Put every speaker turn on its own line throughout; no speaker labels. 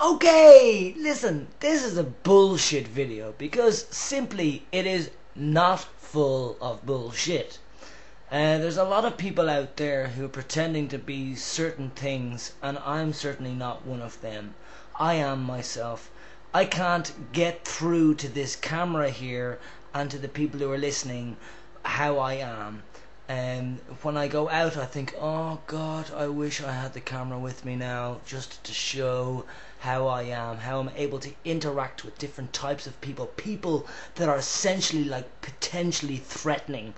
Okay, listen, this is a bullshit video because simply it is not full of bullshit. There's a lot of people out there who are pretending to be certain things, and I'm certainly not one of them. I am myself. I can't get through to this camera here and to the people who are listening how I am. When I go out, I think, oh God, I wish I had the camera with me now, just to show how I am, how I'm able to interact with different types of people that are essentially like potentially threatening.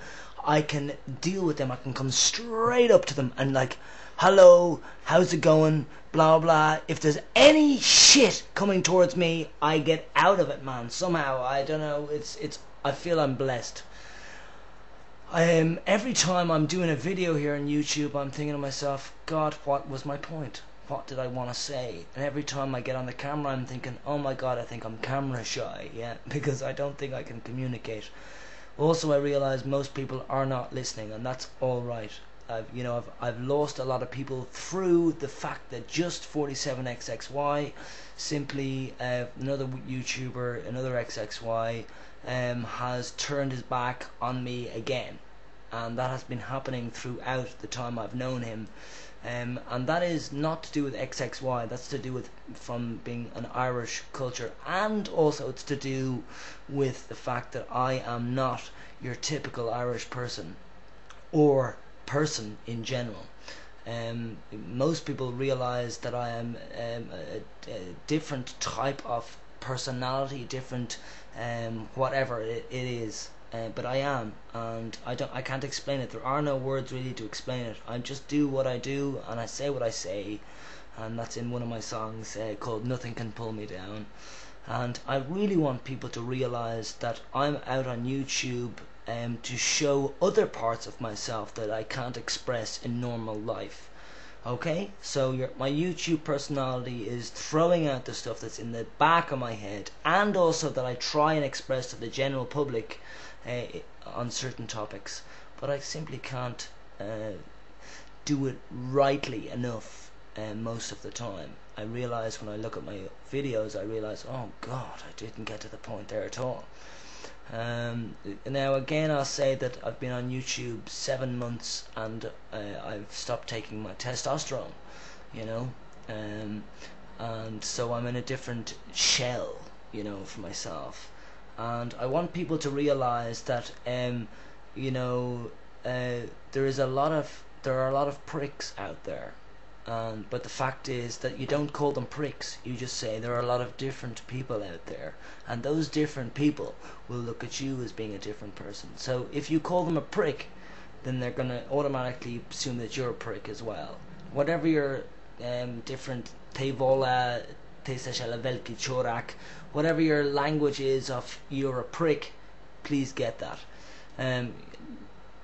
I can deal with them. I can come straight up to them and like, hello, how's it going, blah blah. If there's any shit coming towards me, I get out of it, man. Somehow, I don't know, I feel I'm blessed. Every time I'm doing a video here on YouTube, I'm thinking to myself, God, what was my point? What did I want to say? And every time I get on the camera, I'm thinking, oh my God, I think I'm camera shy, yeah, because I don't think I can communicate. Also, I realize most people are not listening, and that's all right. I've lost a lot of people through the fact that just 47xxy, simply another YouTuber, another XXY, has turned his back on me again, and that has been happening throughout the time I've known him. And that is not to do with XXY, that's to do with from being an Irish culture, and also it's to do with the fact that I am not your typical Irish person, or person in general. Most people realize that I am a different type of personality, different whatever it is. But I am, and I can't explain it. There are no words really to explain it. I just do what I do, and I say what I say, and that's in one of my songs called Nothing Can Pull Me Down. And I really want people to realize that I'm out on YouTube to show other parts of myself that I can't express in normal life. Okay, so my YouTube personality is throwing out the stuff that's in the back of my head, and also that I try and express to the general public on certain topics, but I simply can't do it rightly enough most of the time. I realize when I look at my videos, I realize, oh God, I didn't get to the point there at all. Now again, I'll say that I've been on YouTube 7 months, and I've stopped taking my testosterone, and so I'm in a different shell, for myself. And I want people to realize that there are a lot of pricks out there, but the fact is that you don't call them pricks. You just say there are a lot of different people out there, and those different people will look at you as being a different person. So if you call them a prick, then they're going to automatically assume that you're a prick as well. Whatever your different tevola, velki chorak, whatever your language is of you're a prick, please get that.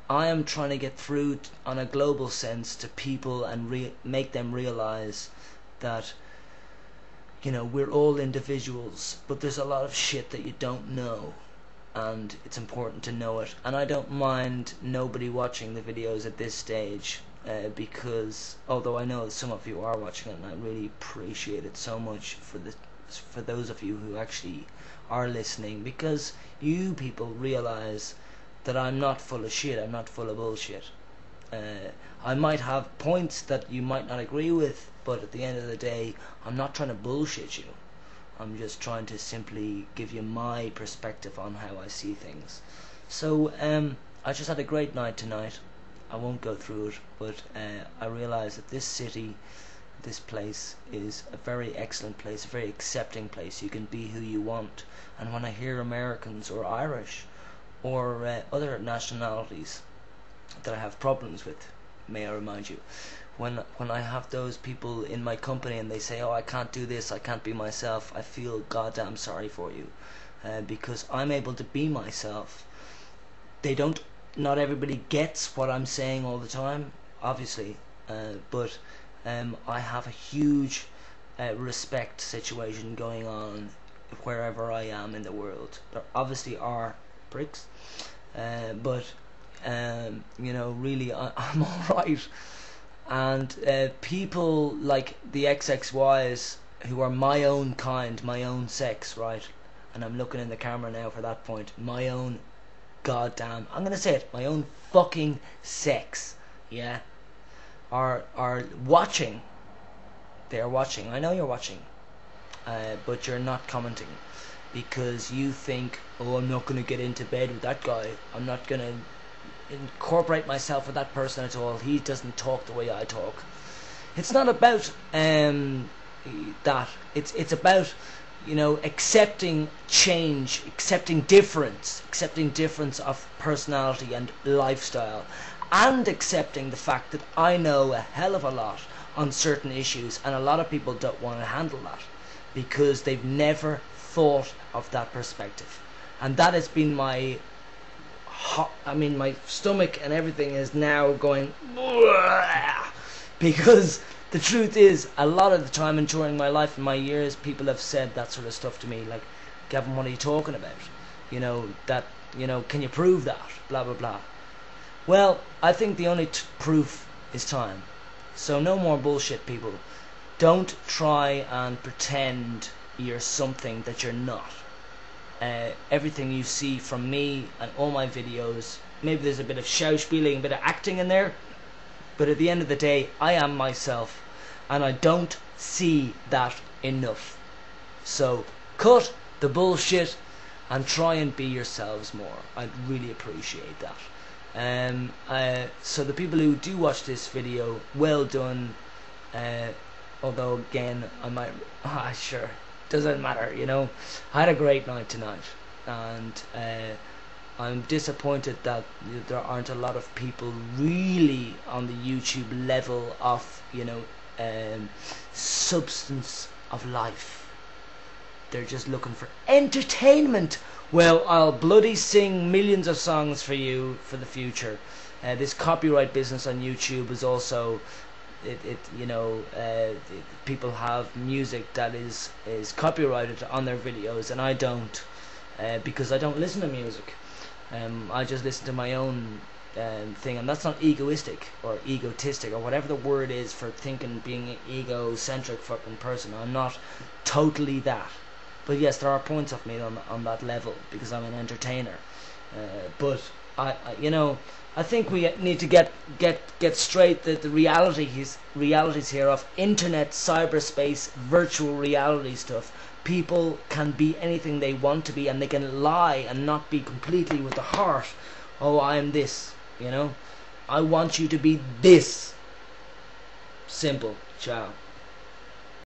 I am trying to get through on a global sense to people and make them realize that we're all individuals, but there's a lot of shit that you don't know, and it's important to know it. And I don't mind nobody watching the videos at this stage, because although I know that some of you are watching it, and I really appreciate it so much for those of you who actually are listening, because you people realize that I'm not full of shit, I'm not full of bullshit. I might have points that you might not agree with, but at the end of the day, I'm not trying to bullshit you. I'm just trying to simply give you my perspective on how I see things. So I just had a great night tonight. I won't go through it, but I realize that this city, this place, is a very excellent place, a very accepting place. You can be who you want. And when I hear Americans or Irish or other nationalities that I have problems with, may I remind you, when I have those people in my company and they say, oh, I can't do this, I can't be myself, I feel goddamn sorry for you, because I'm able to be myself. Not everybody gets what I'm saying all the time, obviously, but I have a huge respect situation going on wherever I am in the world. There obviously are pricks, but really I'm alright. And people like the XXYs who are my own kind, my own sex, right? And I'm looking in the camera now for that point. My own goddamn, I'm gonna say it, my own fucking sex, yeah, are watching. They are watching. I know you're watching, but you're not commenting because you think, oh, I'm not gonna get into bed with that guy. I'm not gonna incorporate myself with that person at all. He doesn't talk the way I talk. It's not about that. It's about, you know, accepting change, accepting difference of personality and lifestyle, and accepting the fact that I know a hell of a lot on certain issues, and a lot of people don't want to handle that because they've never thought of that perspective. And that has been my my stomach and everything is now going because the truth is, a lot of the time and during my life and my years, people have said that sort of stuff to me, like, Gavin, what are you talking about? You know, that, you know, can you prove that? Blah, blah, blah. Well, I think the only proof is time. So no more bullshit, people. Don't try and pretend you're something that you're not. Everything you see from me and all my videos, maybe there's a bit of schauspieling, a bit of acting in there, but at the end of the day, I am myself, and I don't see that enough. So cut the bullshit and try and be yourselves more. I'd really appreciate that. So the people who do watch this video, well done. Although again, I might, sure, doesn't matter, you know. I had a great night tonight, and I'm disappointed that there aren't a lot of people really on the YouTube level of, you know, substance of life. They're just looking for entertainment. Well, I'll bloody sing millions of songs for you for the future. This copyright business on YouTube is also, people have music that is copyrighted on their videos, and I don't, because I don't listen to music. I just listen to my own thing, and that's not egoistic or egotistic or whatever the word is for thinking, being an egocentric fucking person. I'm not totally that, but yes, there are points of me on that level because I'm an entertainer. But I think we need to get straight the realities here of internet, cyberspace, virtual reality stuff. People can be anything they want to be, and they can lie and not be completely with the heart. Oh, I am this, you know. I want you to be this. Simple. Ciao.